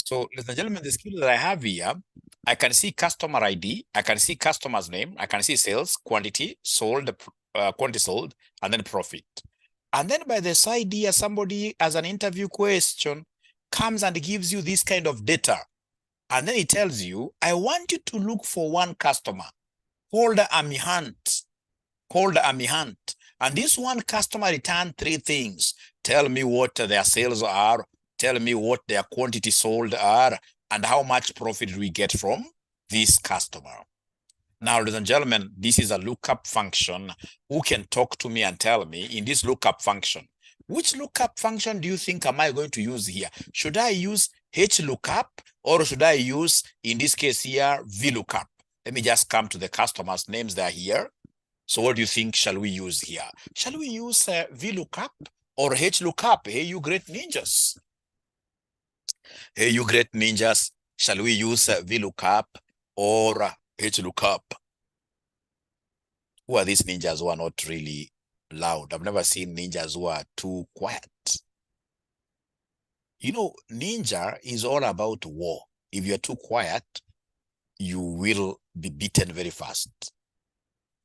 So, ladies and gentlemen, the skill that I have here, I can see customer ID, I can see customer's name, I can see sales, quantity sold, and then profit. And then by the side here, somebody as an interview question comes and gives you this kind of data. And then he tells you, I want you to look for one customer, called Amy Hunt, And this one customer returned three things. Tell me what their sales are, tell me what their quantity sold are, and how much profit we get from this customer. Now, ladies and gentlemen, this is a lookup function. Who can talk to me and tell me in this lookup function, which lookup function do you think am I going to use here? Should I use HLOOKUP or should I use, in this case here, VLOOKUP? Let me just come to the customers' names that are here. So what do you think shall we use here? Shall we use VLOOKUP or HLOOKUP? Hey, you great ninjas. Hey, you great ninjas. Shall we use VLOOKUP or HLOOKUP? Who are these ninjas who are not really loud? I've never seen ninjas who are too quiet. You know, ninja is all about war. If you're too quiet, you will be beaten very fast.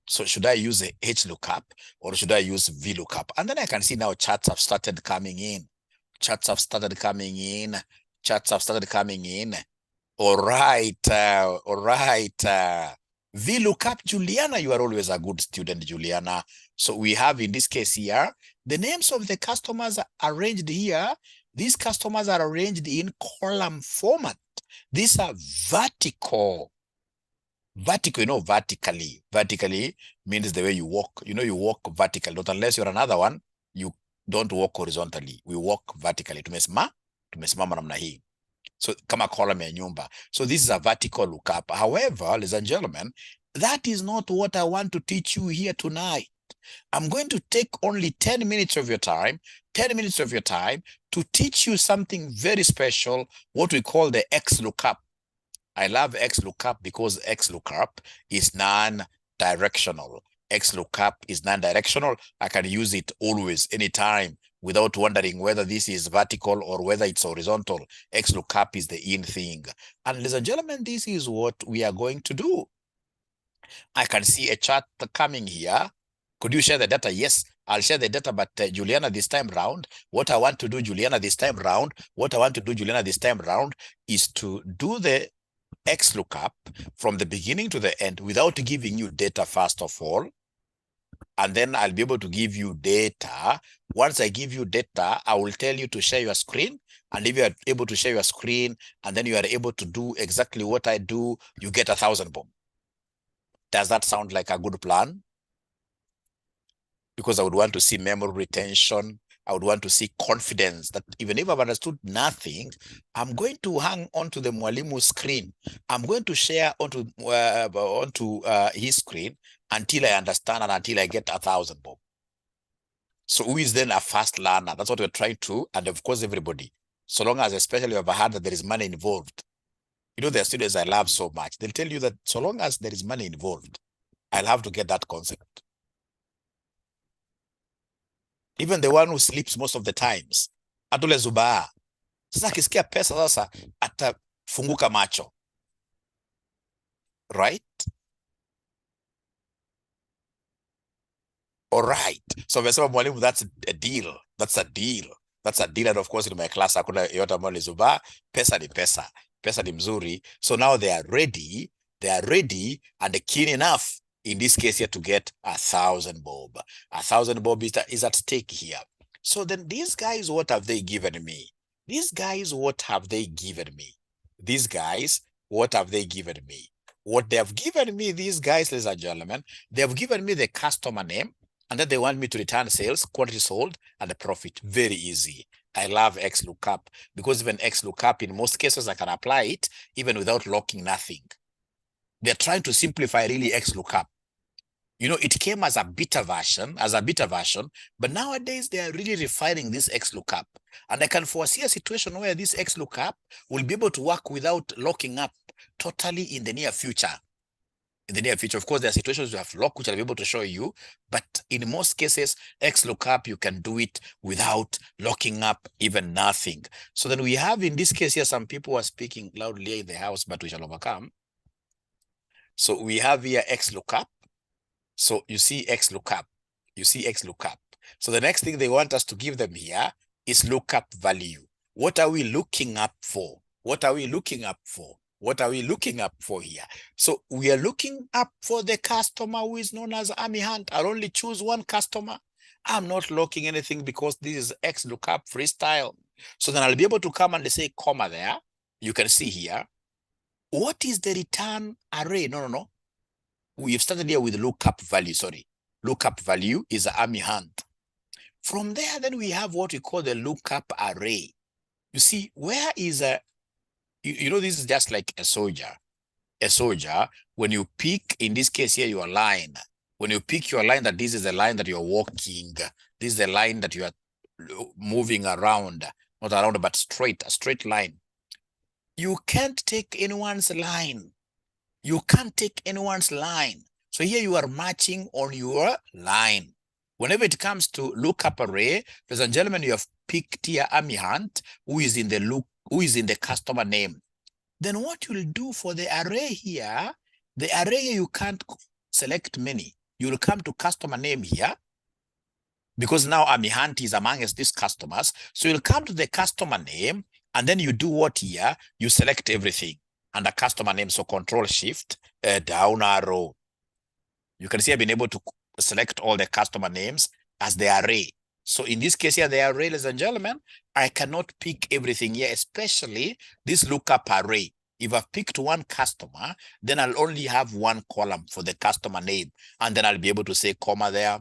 So should I use a HLOOKUP or should I use VLOOKUP? And then I can see now charts have started coming in. All right. VLOOKUP, Juliana, you are always a good student, Juliana. So we have in this case here, the names of the customers are arranged here. These customers are arranged in column format. These are vertical. Vertical, you know, vertically. Vertically means the way you walk. You know, you walk vertically. Not unless you're another one, you don't walk horizontally. We walk vertically. Tumesimama namna hii. So kama column ya nyumba. So this is a vertical lookup. However, ladies and gentlemen, that is not what I want to teach you here tonight. I'm going to take only 10 minutes of your time, to teach you something very special, what we call the XLOOKUP. I love XLOOKUP because XLOOKUP is non-directional. XLOOKUP is non-directional. I can use it always, anytime, without wondering whether this is vertical or whether it's horizontal. XLOOKUP is the in thing. And ladies and gentlemen, this is what we are going to do. I can see a chart coming here. Could you share the data? Yes, I'll share the data, but Juliana, this time round, what I want to do, Juliana, this time round is to do the XLOOKUP from the beginning to the end without giving you data first of all. And then I'll be able to give you data. Once I give you data, I will tell you to share your screen. And if you are able to share your screen and then you are able to do exactly what I do, you get 1,000 bob. Does that sound like a good plan? Because I would want to see memory retention. I would want to see confidence that even if I've understood nothing, I'm going to hang onto the mwalimu screen. I'm going to share onto his screen until I understand and until I get 1,000 bob. So who is then a fast learner? That's what we're trying to, and of course everybody. So long as especially you've heard that there is money involved. You know, there are students I love so much. They'll tell you that so long as there is money involved, I'll have to get that concept. Even the one who sleeps most of the times, atule zubaa. Sasa akisikia pesa sasa atafunguka macho. Right? All right. So umesema mwalimu, that's a deal. That's a deal. And of course in my class hakuna yote ambayo ni zubaa. Pesa ni pesa. Pesa ni mzuri. So now they are ready and keen enough in this case here to get 1,000 bob. 1,000 bob is at stake here. So then these guys, what have they given me? What they have given me, these guys, ladies and gentlemen, they have given me the customer name, and then they want me to return sales, quantity sold, and the profit. Very easy. I love XLOOKUP because even XLOOKUP, in most cases, I can apply it even without locking nothing. They're trying to simplify really XLOOKUP. You know, it came as a beta version, but nowadays they are really refining this XLOOKUP. And I can foresee a situation where this XLOOKUP will be able to work without locking up totally in the near future. in the near future. Of course, there are situations you have lock, which I'll be able to show you, but in most cases, XLOOKUP, you can do it without locking up even nothing. So then we have, in this case here, some people are speaking loudly in the house, but we shall overcome. So we have here XLOOKUP. So you see XLOOKUP, you see XLOOKUP. So the next thing they want us to give them here is lookup value. What are we looking up for? What are we looking up for? What are we looking up for here? So we are looking up for the customer who is known as Army Hunt. I'll only choose one customer. I'm not locking anything because this is XLOOKUP freestyle. So then I'll be able to come and say comma there. You can see here. What is the return array? No. We've started here with lookup value, sorry. Lookup value is Army Hunt. From there, then we have what we call the lookup array. You see, where is a, you know, this is just like a soldier. A soldier, when you pick, in this case here, your line, when you pick your line, that this is the line that you're walking, this is the line that you are moving around, not around, but straight, a straight line. You can't take anyone's line. You can't take anyone's line. So here you are matching on your line. Whenever it comes to lookup array, ladies and gentlemen, you have picked here Army Hunt, who is in the customer name. Then what you'll do for the array here, the array here, you can't select many. You'll come to customer name here, because now Army Hunt is amongst these customers. So you'll come to the customer name, and then you do what here? You select everything under customer name. So Control Shift, down arrow. You can see I've been able to select all the customer names as the array. So in this case here, the array, ladies and gentlemen, I cannot pick everything here, especially this lookup array. If I've picked one customer, then I'll only have one column for the customer name, and then I'll be able to say comma there.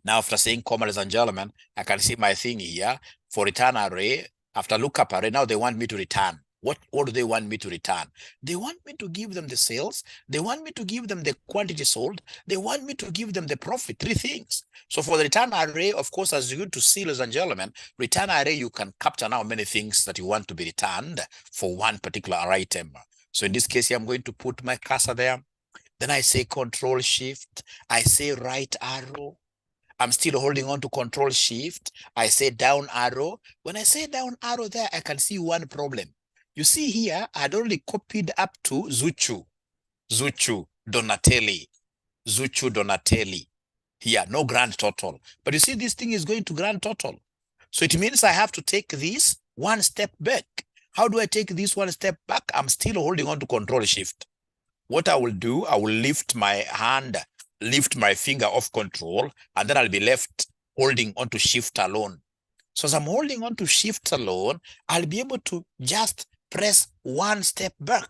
Now, after saying comma, ladies and gentlemen, I can see my thing here for return array. After lookup array, now they want me to return. What do they want me to return? They want me to give them the sales. They want me to give them the quantity sold. They want me to give them the profit, 3 things. So for the return array, of course, as you're going to see, ladies and gentlemen, return array, you can capture now many things that you want to be returned for one particular item. So in this case here, I'm going to put my cursor there. Then I say Control Shift. I say right arrow. I'm still holding on to Control Shift. I say down arrow. When I say down arrow there, I can see one problem. You see here, I'd only copied up to Zuchu Donatelli. Here, no grand total. But you see, this thing is going to grand total. So it means I have to take this one step back. How do I take this one step back? I'm still holding on to Control Shift. What I will do, I will lift my hand, lift my finger off Control, and then I'll be left holding on to Shift alone. So as I'm holding on to Shift alone, I'll be able to just press one step back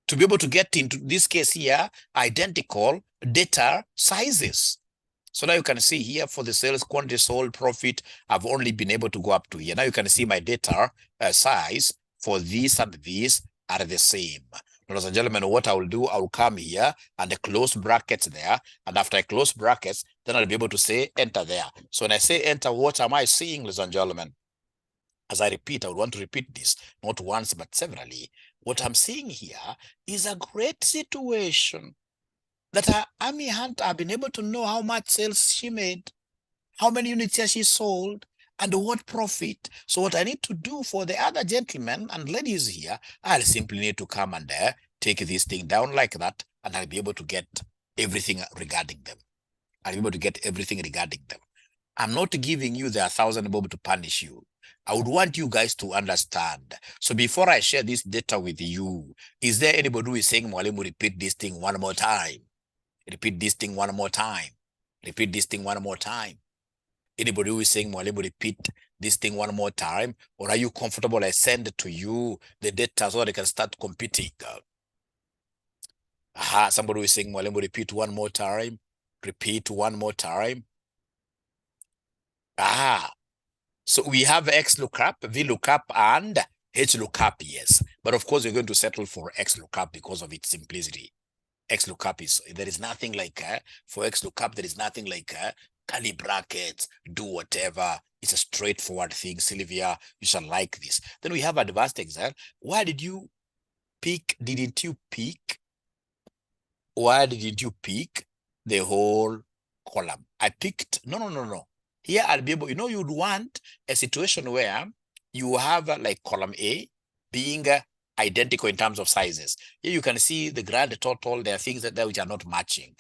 to be able to get into this case here, identical data sizes. So now you can see here for the sales, quantity sold, profit, I've only been able to go up to here. Now you can see my data size for this and this are the same. Ladies and gentlemen, what I will do, I will come here and close brackets there. And after I close brackets, then I'll be able to say enter there. So when I say enter, what am I seeing, ladies and gentlemen? As I repeat, I would want to repeat this, not once, but severally. What I'm seeing here is a great situation that Army Hunt have been able to know how much sales she made, how many units she sold, and what profit. So what I need to do for the other gentlemen and ladies here, I'll simply need to come and take this thing down like that, and I'll be able to get everything regarding them. I'll be able to get everything regarding them. I'm not giving you the 1,000 bob to punish you. I would want you guys to understand. So before I share this data with you, is there anybody who is saying, Mwalimu, repeat this thing one more time? Repeat this thing one more time. Repeat this thing one more time. Anybody who is saying, Mwalimu, repeat this thing one more time? Or are you comfortable I send to you the data so they can start competing? Somebody who is saying, Mwalimu, repeat one more time. Repeat one more time. So we have XLOOKUP, VLOOKUP, and HLOOKUP, yes. But of course, we're going to settle for XLOOKUP because of its simplicity. XLOOKUP is, there is nothing like, for XLOOKUP, there is nothing like curly brackets, do whatever. It's a straightforward thing. Sylvia, you shall like this. Then we have advanced Excel. Why did you pick, didn't you pick Why didn't you pick the whole column? I picked, no. Here I'll be able, you'd want a situation where you have like column A being identical in terms of sizes. Here you can see the grand total. There are things that which are not matching.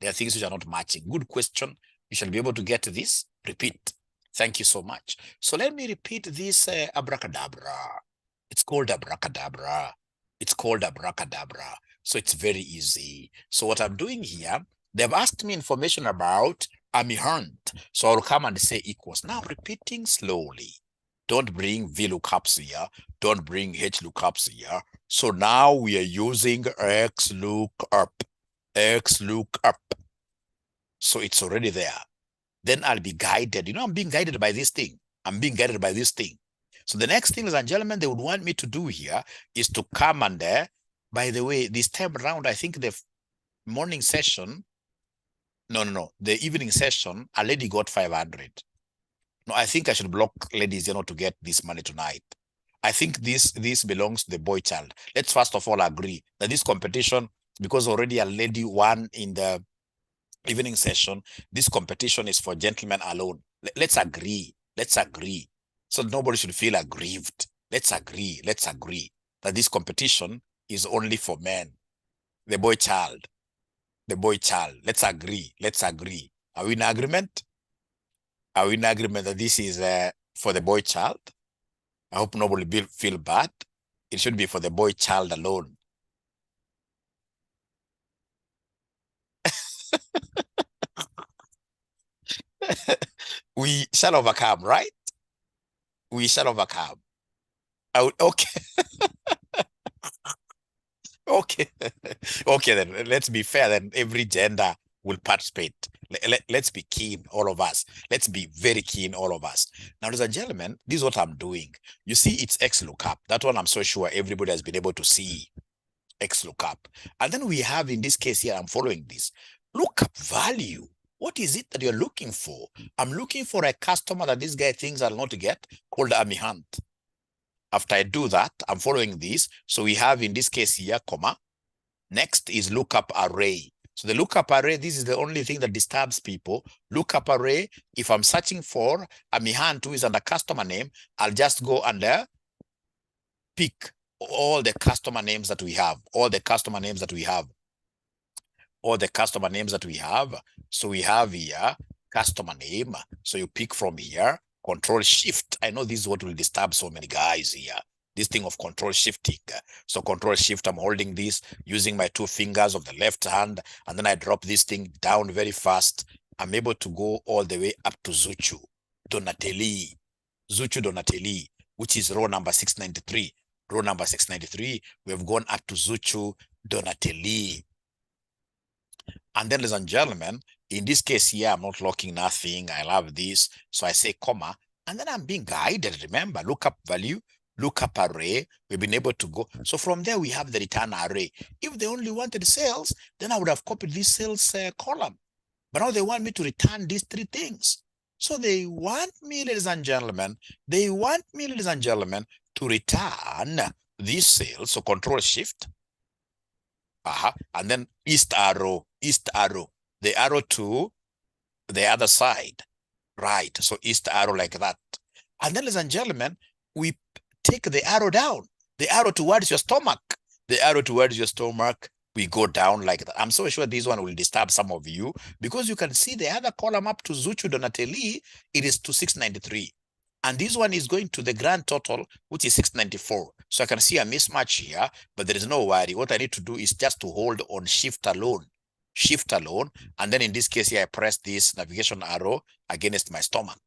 There are things which are not matching. Good question. You shall be able to get this. Repeat. Thank you so much. So let me repeat this abracadabra. It's called abracadabra. It's called abracadabra. So it's very easy. So what I'm doing here, they've asked me information about hunt. So I'll come and say equals. Now repeating slowly. Don't bring VLOOKUPs here. Don't bring HLOOKUPs here. So now we are using XLOOKUP. XLOOKUP. So it's already there. Then I'll be guided. I'm being guided by this thing. I'm being guided by this thing. So the next thing, ladies and gentlemen, they would want me to do here is to come and by the way, this time around, I think the morning session, no, the evening session, a lady got 500. No, I think I should block ladies, to get this money tonight. I think this belongs to the boy child. Let's first of all agree that this competition, because already a lady won in the evening session, this competition is for gentlemen alone. Let's agree. Let's agree. So nobody should feel aggrieved. Let's agree. Let's agree that this competition is only for men. The boy child. The boy child. Let's agree. Let's agree. Are we in agreement? Are we in agreement that this is for the boy child? I hope nobody will feel bad. It should be for the boy child alone. We shall overcome, right? We shall overcome. Okay. Okay. Okay, then let's be fair. Then every gender will participate. Let's be keen, all of us. Let's be very keen, all of us. Now, ladies and gentlemen, this is what I'm doing. You see, it's XLOOKUP. That one I'm so sure everybody has been able to see. XLOOKUP. And then we have, in this case here, I'm following this. Lookup value. What is it that you're looking for? I'm looking for a customer that this guy thinks I'll not get, called hunt. After I do that, I'm following this. So we have, in this case here, comma. Next is lookup array. So the lookup array, this is the only thing that disturbs people. Lookup array, if I'm searching for hunt who is under customer name, I'll just go under pick all the customer names that we have, all the customer names that we have, all the customer names that we have. So we have here customer name. So you pick from here, control shift. I know this is what will disturb so many guys here. This thing of control shifting. So control shift, I'm holding this using my 2 fingers of the left hand, and then I drop this thing down very fast. I'm able to go all the way up to Zuchu Donatelli, which is row number 693. Row number 693, we have gone up to Zuchu Donatelli. And then, ladies and gentlemen, in this case here, I'm not locking nothing. I love this. So I say comma, and then I'm being guided. Remember, lookup value, lookup array. We've been able to go. So from there, we have the return array. If they only wanted sales, then I would have copied this sales column. But now they want me to return these 3 things. So they want me, ladies and gentlemen, to return these sales. So control shift. And then east arrow, the arrow to the other side, right? So east arrow like that. And then, ladies and gentlemen, we take the arrow down, the arrow towards your stomach, we go down like that. I'm so sure this one will disturb some of you, because you can see the other column up to Zuchu Donatelli, it is to 693. And this one is going to the grand total, which is 694. So I can see a mismatch here, but there is no worry. What I need to do is just to hold on shift alone. And then in this case here, I press this navigation arrow against my stomach.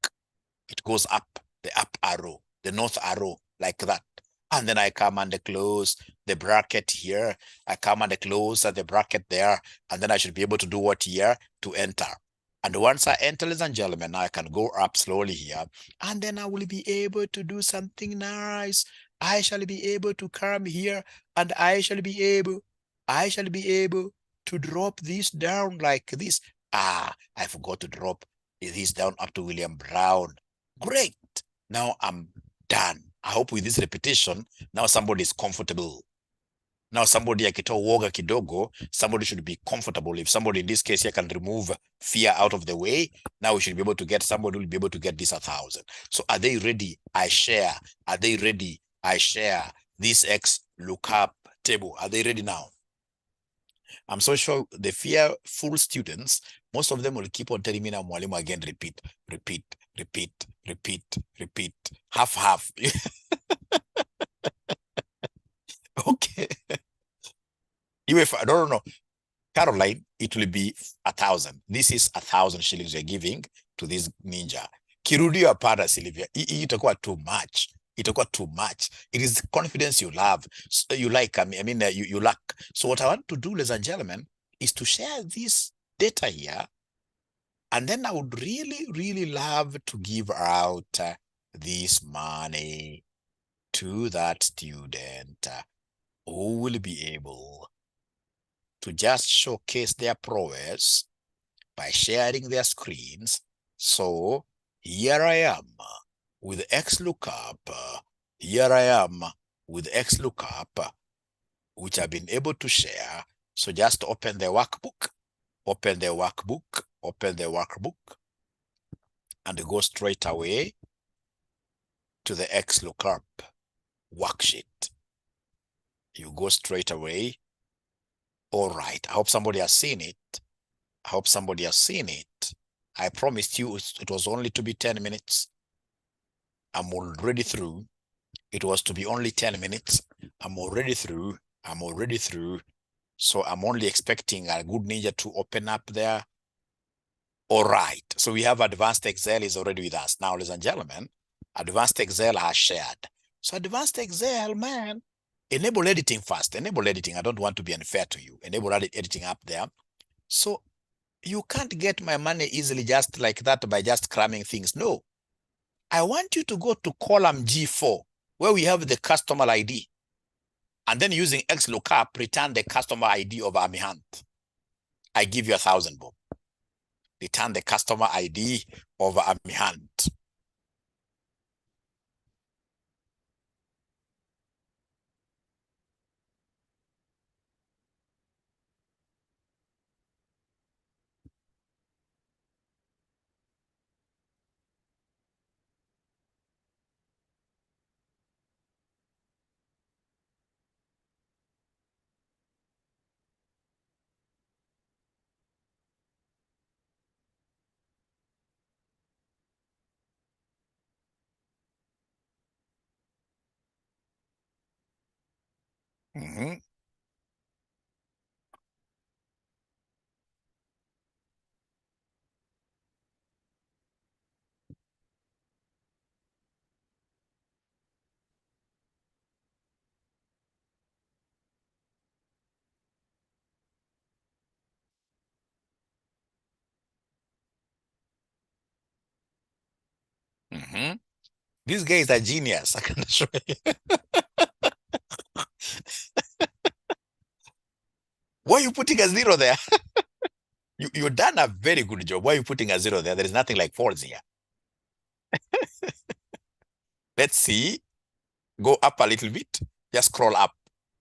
It goes up, the up arrow, the north arrow, like that. And then I come and close the bracket here. I come and close the bracket there. And then I should be able to do what here? To enter. And once I enter, ladies and gentlemen, I can go up slowly here. And then I will be able to do something nice. I shall be able to come here, and I shall be able to drop this down like this. I forgot to drop this down up to William Brown. Great. Now I'm done. I hope with this repetition, now somebody is comfortable. Now somebody akitoa uoga kidogo, somebody should be comfortable. If somebody in this case here can remove fear out of the way, now we should be able to get somebody who will be able to get this 1,000. So are they ready? I share. Are they ready? I share this X lookup table. Are they ready now? I'm so sure the fearful students, most of them will keep on telling me now, mwalimu, again, repeat, repeat, repeat, repeat, repeat, half. Okay. If I don't know, Caroline, it will be 1,000. This is 1,000 shillings you're giving to this ninja. Kirudio hapana, Sylvia. Itakuwa too much. Itakuwa too much. It is confidence you love. You like, you lack. So what I want to do, ladies and gentlemen, is to share this data here. And then I would really, really love to give out this money to that student who will be able to just showcase their prowess by sharing their screens. So here I am with XLOOKUP. Here I am with XLOOKUP, which I've been able to share. So just open the workbook, open the workbook, open the workbook, and go straight away to the XLOOKUP worksheet. You go straight away. All right, I hope somebody has seen it. I hope somebody has seen it. I promised you it was only to be 10 minutes. I'm already through. It was to be only 10 minutes. I'm already through. I'm already through. So I'm only expecting a good ninja to open up there. All right. So we have Advanced Excel is already with us. Now, ladies and gentlemen, Advanced Excel has shared. So Advanced Excel, man, enable editing first. Enable editing. I don't want to be unfair to you. Enable editing up there. So you can't get my money easily just like that by just cramming things. No. I want you to go to column G4, where we have the customer ID. And then using XLOOKUP, return the customer ID of Amihant. I give you 1,000, Bob. Return the customer ID of Amihant. Mm-hmm. Mm-hmm. This guy is a genius. I can show you. Why are you putting a zero there? You've done a very good job. Why are you putting a zero there? There is nothing like false here. Let's see. Go up a little bit. Just scroll up.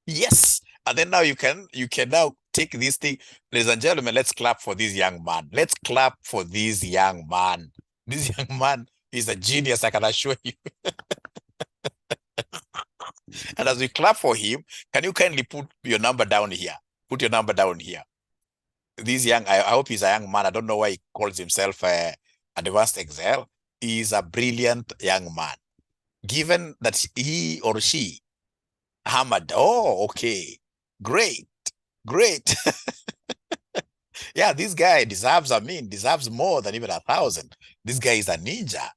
Yes. And then now you can now take this thing. Ladies and gentlemen, let's clap for this young man. Let's clap for this young man. This young man is a genius, I can assure you. And as we clap for him, can you kindly put your number down here? Put your number down here. This young, I hope he's a young man. I don't know why he calls himself Advanced Excel. He's a brilliant young man. Given that he or she hammered, oh, okay, great, great. Yeah, this guy deserves, deserves more than even 1,000. This guy is a ninja.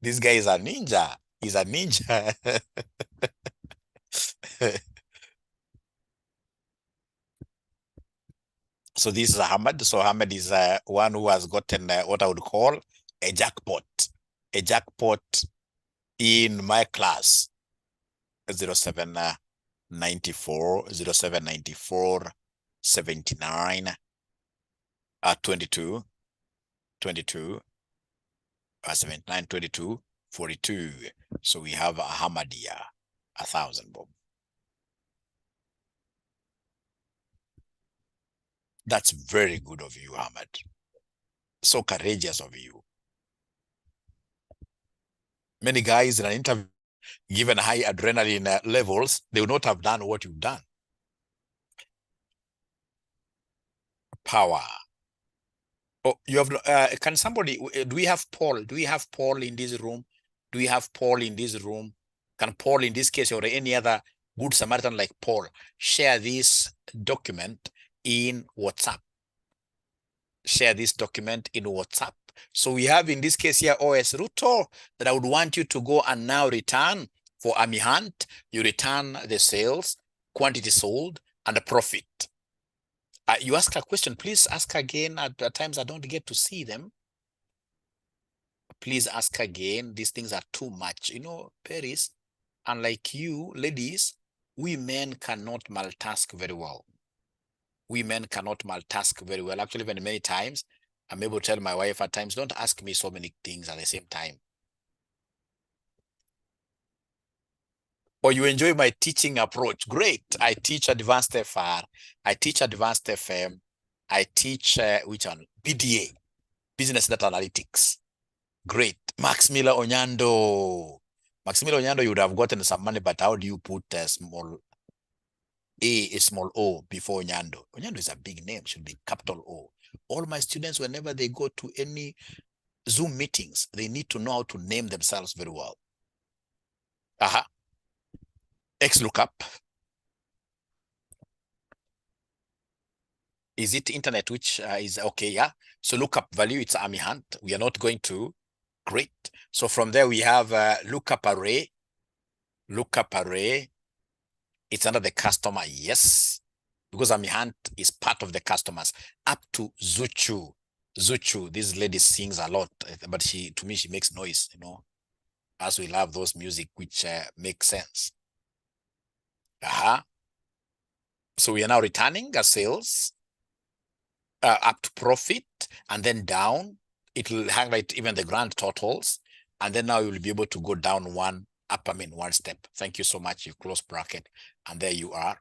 This guy is a ninja. He's a ninja. So this is Ahmed. So Ahmed is one who has gotten what I would call a jackpot. A jackpot in my class. 0794, 0794, 79, 22, 22, 79, 22, 42. So we have Ahmadiyya, 1,000, Bob. That's very good of you, Ahmed. So courageous of you. Many guys in an interview, given high adrenaline levels, they would not have done what you've done. Power. Oh, you have, can somebody, do we have Paul? Do we have Paul in this room? Do we have Paul in this room? Can Paul in this case or any other good Samaritan like Paul share this document in WhatsApp? Share this document in WhatsApp. So we have in this case here OS Ruto that I would want you to go and now return for Army Hunt. You return the sales, quantity sold, and the profit. You ask a question, please ask again. At times I don't get to see them. Please ask again. These things are too much. You know, Paris, unlike you, ladies, we men cannot multitask very well. We men cannot multitask very well. Actually, even many times, I'm able to tell my wife at times, don't ask me so many things at the same time. Or you enjoy my teaching approach. Great. I teach advanced FR. I teach advanced FM. I teach, which one? BDA, Business Data Analytics. Great. Max Miller Onyando. Max Miller Onyando, you would have gotten some money, but how do you put a small a small O before Onyando? Onyando is a big name, should be capital O. All my students, whenever they go to any Zoom meetings, they need to know how to name themselves very well. XLOOKUP. Is it internet, which is okay? Yeah. So lookup value, it's Army Hunt. We are not going to. Great. So from there, we have lookup array. Lookup array. It's under the customer. Yes. Because Army Hunt is part of the customers. Up to Zuchu. Zuchu, this lady sings a lot, but to me, she makes noise, you know, as we love those music, which makes sense. So we are now returning our sales up to profit, and then down. It will highlight even the grand totals. And then now you will be able to go down one step. Thank you so much. You close bracket, and there you are.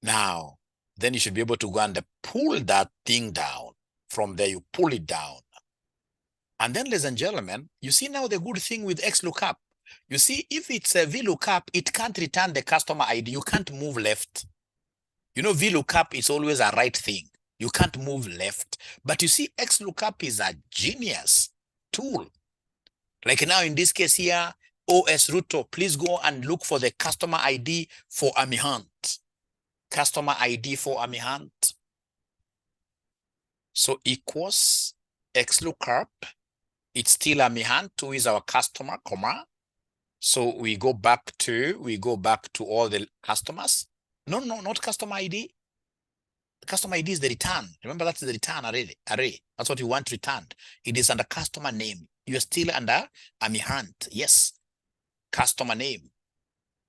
Now, then you should be able to go and pull that thing down. From there, you pull it down. And then, ladies and gentlemen, you see now the good thing with XLOOKUP. You see, if it's a VLOOKUP, it can't return the customer ID. You can't move left. You know, VLOOKUP is always a right thing. You can't move left. But you see, XLOOKUP is a genius tool. Like now in this case here, OS Ruto, please go and look for the customer ID for Army Hunt. Customer ID for Army Hunt. So equals XLOOKUP. It's still Army Hunt, who is our customer, comma. So we go back to all the customers. No, not customer ID. Customer ID is the return. Remember, that's the return array. That's what you want returned. It is under customer name. You're still under Army Hunt. Yes. Customer name.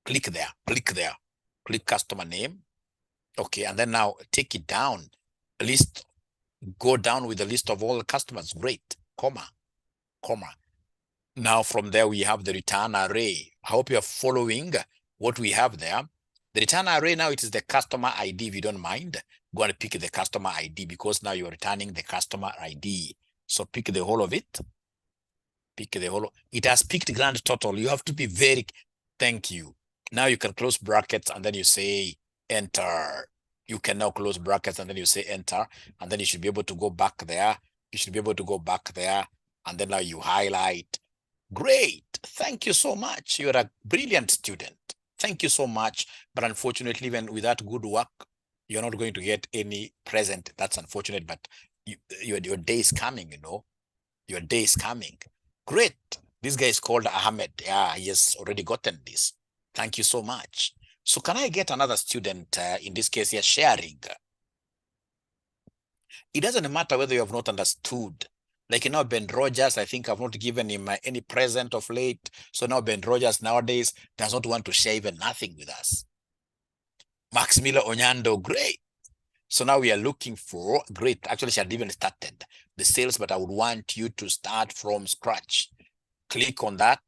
Click there. Click customer name. Okay. And then now take it down. List. Go down with the list of all the customers. Great. Comma. Now from there, we have the return array. I hope you're following what we have there. The return array now, it is the customer ID. If you don't mind, go and pick the customer ID, because now you're returning the customer ID. So pick the whole of it. Pick the whole. It has picked grand total. You have to be very, thank you. Now you can close brackets and then you say enter. You can now close brackets and then you say enter. And then you should be able to go back there. You should be able to go back there. And then now you highlight. Great. Thank you so much. You're a brilliant student. Thank you so much. But unfortunately, even with that good work, you're not going to get any present. That's unfortunate, but your day is coming, you know. Your day is coming. Great. This guy is called Ahmed. Yeah, he has already gotten this. Thank you so much. So can I get another student, in this case here, sharing? It doesn't matter whether you have not understood. Like, you know, Ben Rogers, I think I've not given him any present of late. So now Ben Rogers nowadays does not want to share even nothing with us. Max Miller Onyando, great. So now we are looking for, great. Actually, she had even started the sales, but I would want you to start from scratch. Click on that.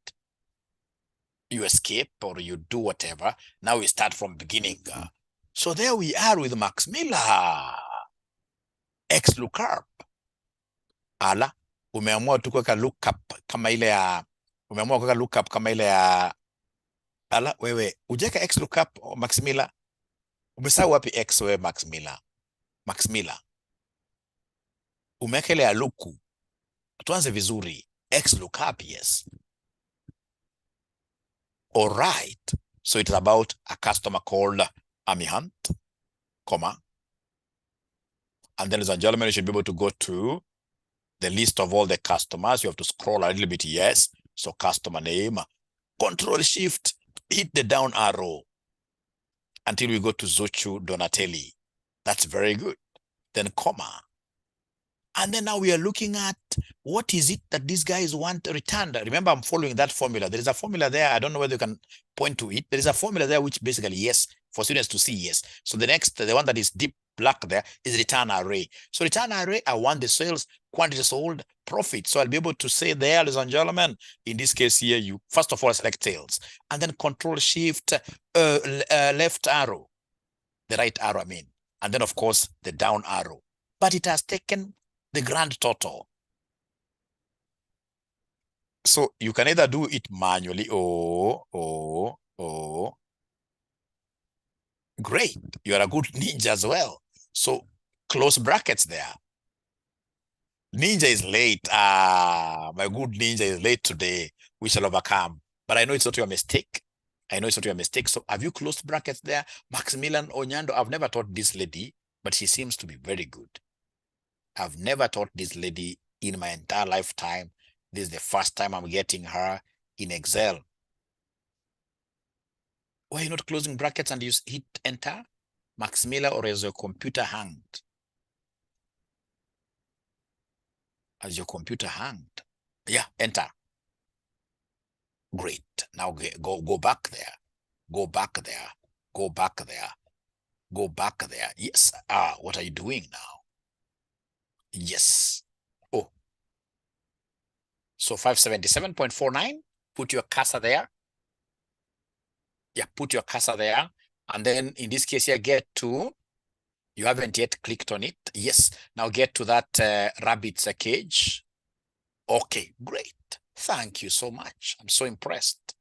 You escape or you do whatever. Now we start from beginning. So there we are with Max Miller. X lookup. Ala, umeamua tu kuweka lookup kama ile ya ala, wewe ujeka X lookup Max Miller. Umesahau wapi X wewe Max Miller? Max Miller. Umeweka ile ya luku. Tuanze vizuri. X lookup, yes. All right. So it's about a customer called Amy Hunt, comma. And then, ladies and gentlemen, you should be able to go to the list of all the customers. You have to scroll a little bit, yes. So customer name, Control Shift, hit the down arrow until we go to Zuchu Donatelli. That's very good. Then comma. And then now we are looking at what is it that these guys want returned. Remember, I'm following that formula. There is a formula there. I don't know whether you can point to it. There is a formula there which basically, yes, for students to see, yes. So the next, the one that is deep black there is return array. So return array, I want the sales, quantity sold, profit. So I'll be able to say there, ladies and gentlemen, in this case here, you first of all select sales and then Control Shift left arrow, the right arrow, I mean, and then of course the down arrow. But it has taken the grand total. So you can either do it manually or great. You are a good ninja as well. So close brackets there. Ninja is late. My good ninja is late today. We shall overcome. But I know it's not your mistake. I know it's not your mistake. So have you closed brackets there? Maximilian Onyando, I've never taught this lady, but she seems to be very good. I've never taught this lady in my entire lifetime. This is the first time I'm getting her in Excel. Why are you not closing brackets and you hit enter? Max Miller, or is your computer hanged? Has your computer hanged? Yeah, enter. Great. Now go back there. Go back there. Go back there. Go back there. Yes. What are you doing now? Yes. Oh. So 577.49. Put your cursor there. Yeah, put your cursor there. And then in this case here, get to, you haven't yet clicked on it. Yes. Now get to that rabbit's cage. Okay, great. Thank you so much. I'm so impressed.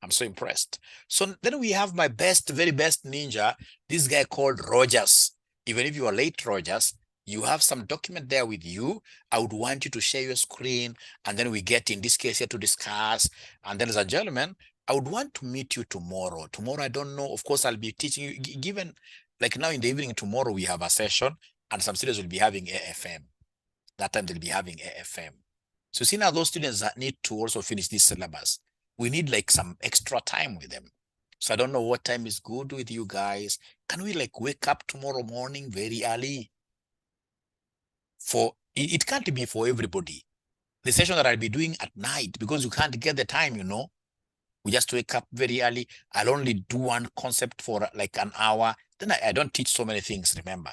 I'm so impressed. So then we have my best, very best ninja, this guy called Rogers. Even if you are late, Rogers, you have some document there with you. I would want you to share your screen, and then we get in this case here to discuss. And then, as a gentleman, I would want to meet you tomorrow. Tomorrow, I don't know. Of course, I'll be teaching you, given like now in the evening, tomorrow we have a session, and some students will be having AFM. That time they'll be having AFM. So see now those students that need to also finish this syllabus, we need like some extra time with them. So I don't know what time is good with you guys. Can we like wake up tomorrow morning very early? It can't be for everybody. The session that I'll be doing at night, because you can't get the time, you know. We just wake up very early. I'll only do one concept for like an hour. Then I don't teach so many things, remember.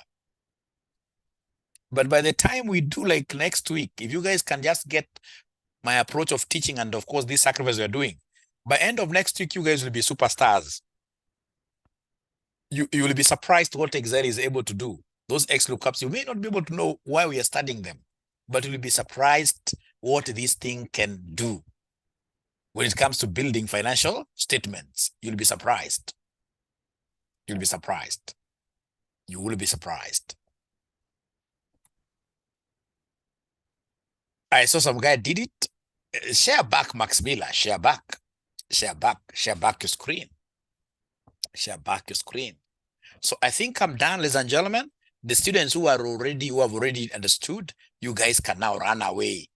But by the time we do like next week, if you guys can just get my approach of teaching and of course this sacrifice we're doing, by end of next week, you guys will be superstars. You will be surprised what Excel is able to do. Those X lookups, you may not be able to know why we are studying them, but you'll be surprised what this thing can do. When it comes to building financial statements, you'll be surprised. You'll be surprised. You will be surprised. I saw some guy did it. Share back, Max Miller. Share back. Share back. Share back your screen. Share back your screen. So I think I'm done, ladies and gentlemen. The students who have already understood, you guys can now run away.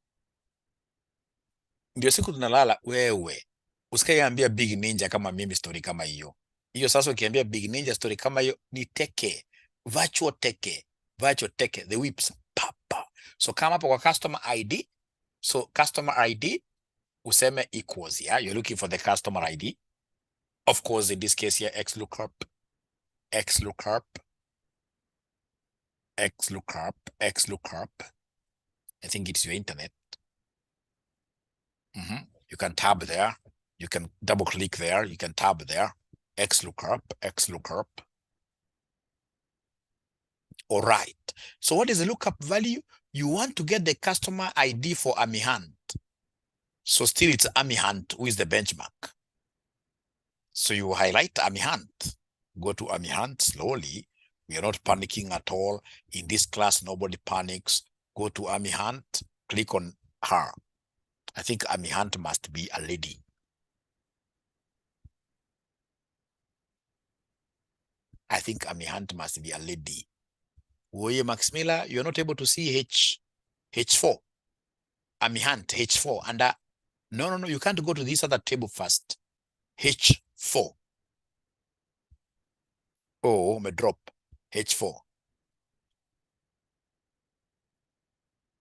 Ndio siku tunalala, wewe usikaiambia big ninja kama mimi story kama hiyo. Hiyo sasa ukiambia big ninja story kama hiyo ni teke, virtual teke, the whips, papa. So kama hapo kwa customer ID. So customer ID useme equals, yeah, you're looking for the customer ID. Of course, in this case here, XLOOKUP. I think it's your internet. You can tab there. You can double click there. You can tab there. XLOOKUP. All right. So what is the lookup value? You want to get the customer ID for AmiHunt. So still it's AmiHunt who is the benchmark. So you highlight AmiHunt. Go to AmiHunt slowly. We are not panicking at all. In this class, nobody panics. Go to AmiHunt, click on her. I think AmiHunt must be a lady. I think AmiHunt must be a lady. Oye, Max Miller, you're not able to see H4. AmiHunt, H4. And no, you can't go to this other table first. H4. Oh, me drop. H4.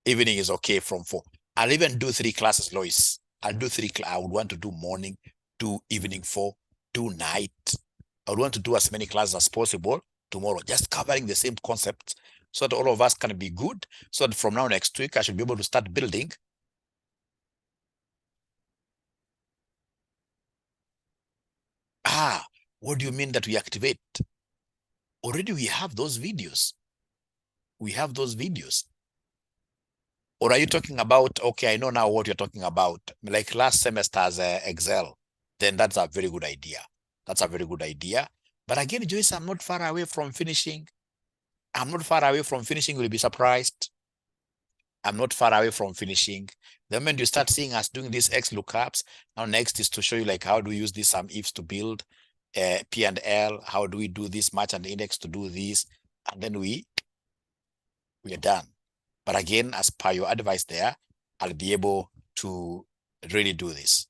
Evening is okay from 4. I'll even do 3 classes, Lois. I'll do 3. I would want to do morning, do evening 4, do night. I would want to do as many classes as possible tomorrow, just covering the same concepts so that all of us can be good. So that from now next week, I should be able to start building. What do you mean that we activate? Already we have those videos. We have those videos. Or are you talking about, okay, I know now what you're talking about, like last semester's Excel, then that's a very good idea. That's a very good idea. But again, Joyce, I'm not far away from finishing. I'm not far away from finishing. You'll be surprised. I'm not far away from finishing. The moment you start seeing us doing these X lookups, now next is to show you like how do we use these some ifs to build P and L, how do we do this match and index to do this, and then we are done. But again, as per your advice there, I'll be able to really do this.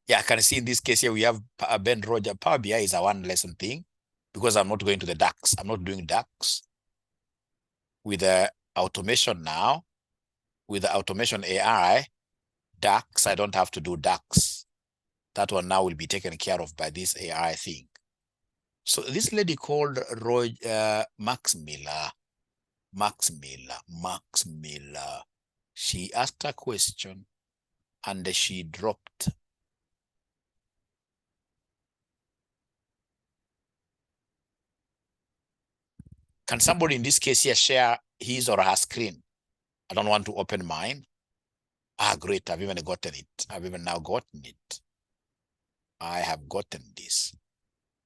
Yeah, I can see in this case here, we have Ben Roger. Power BI is a one lesson thing because I'm not going to the DAX. I'm not doing DAX. With the automation now, with the automation AI, DAX, I don't have to do DAX. That one now will be taken care of by this AI thing. So this lady called Max Miller, she asked a question and she dropped. Can somebody in this case here share his or her screen? I don't want to open mine. Great, I've even gotten it. I've even now gotten it. I have gotten this.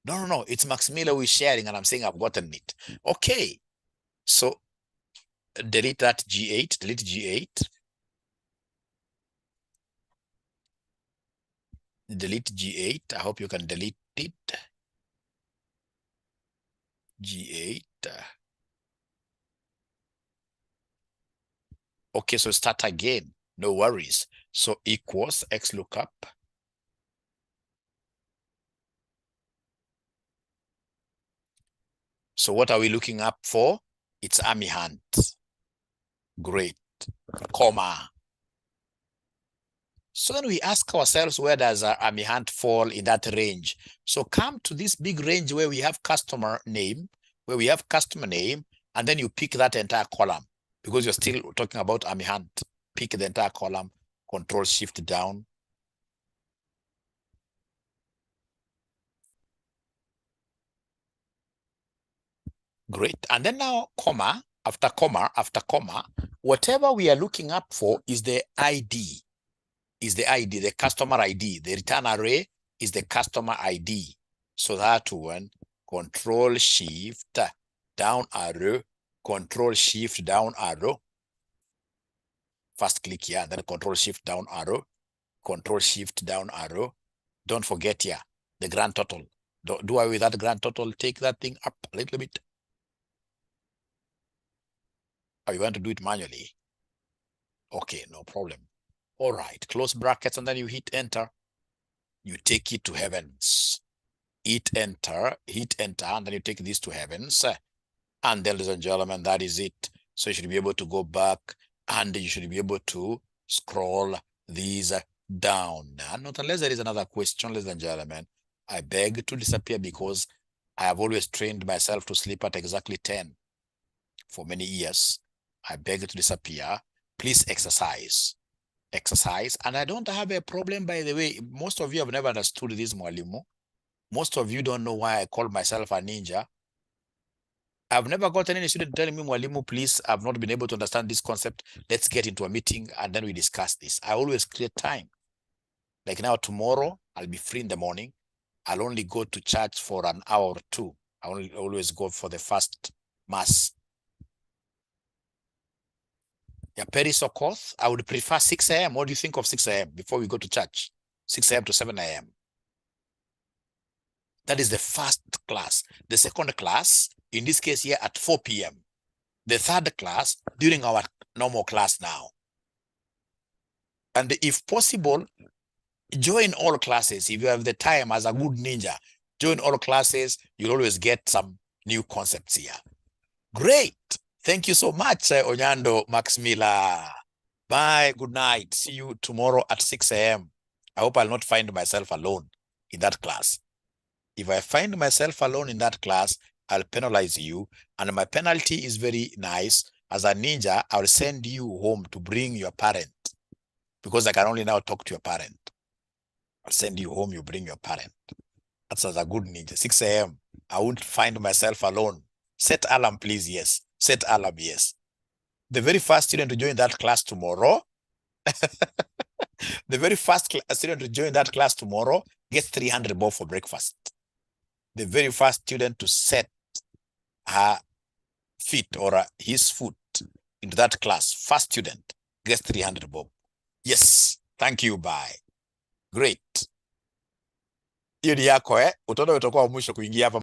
No, it's Max Miller who is sharing and I'm saying I've gotten it. Okay, so delete that G8, delete G8. Delete G8, I hope you can delete it. G8. Okay, so start again, no worries. So equals X lookup. So what are we looking up for? It's AmiHunt. Great, comma. So then we ask ourselves, where does our AmiHunt fall in that range? So come to this big range where we have customer name, and then you pick that entire column because you're still talking about AmiHunt. Pick the entire column, Control Shift down. Great. And then now, comma, after comma, whatever we are looking up for is the ID. The customer ID. The return array is the customer ID. So that one, Control Shift down arrow, Control Shift down arrow. First click here, and then Control Shift down arrow, Control Shift down arrow. Don't forget here, the grand total. Do away with that grand total. Take that thing up a little bit. Or you want to do it manually? Okay, no problem. All right, close brackets, and then you hit enter. You take it to heavens. Hit enter, and then you take this to heavens. And then, ladies and gentlemen, that is it. So you should be able to go back and you should be able to scroll these down. Not unless there is another question, ladies and gentlemen. I beg to disappear because I have always trained myself to sleep at exactly 10 for many years. I beg to disappear. Please exercise. And I don't have a problem, by the way. Most of you have never understood this, Mwalimu. Most of you don't know why I call myself a ninja. I've never gotten any student telling me, Mwalimu, please, I've not been able to understand this concept. Let's get into a meeting and then we discuss this. I always create time. Like now, tomorrow, I'll be free in the morning. I'll only go to church for an hour or two. I only always go for the first mass. Yeah, Paris Okoth, I would prefer 6 a.m. What do you think of 6 a.m. before we go to church? 6 a.m. to 7 a.m. That is the first class. The second class, in this case here, at 4 p.m. The third class, during our normal class now. And if possible, join all classes. If you have the time as a good ninja, join all classes. You'll always get some new concepts here. Great. Thank you so much, Onyando Max Miller. Bye. Good night. See you tomorrow at 6 a.m. I hope I'll not find myself alone in that class. If I find myself alone in that class, I'll penalize you. And my penalty is very nice. As a ninja, I'll send you home to bring your parent, because I can only now talk to your parent. I'll send you home, you bring your parent. That's as a good ninja. 6 a.m. I won't find myself alone. Set alarm, please. Yes. Set alarm, yes. The very first student to join that class tomorrow, the very first student to join that class tomorrow gets 300 bob for breakfast. The very first student to set her feet or his foot into that class, first student, gets 300 bob. Yes. Thank you. Bye. Great. Hiyo ni yako, utaona utakuwa mwisho kuingia hapa.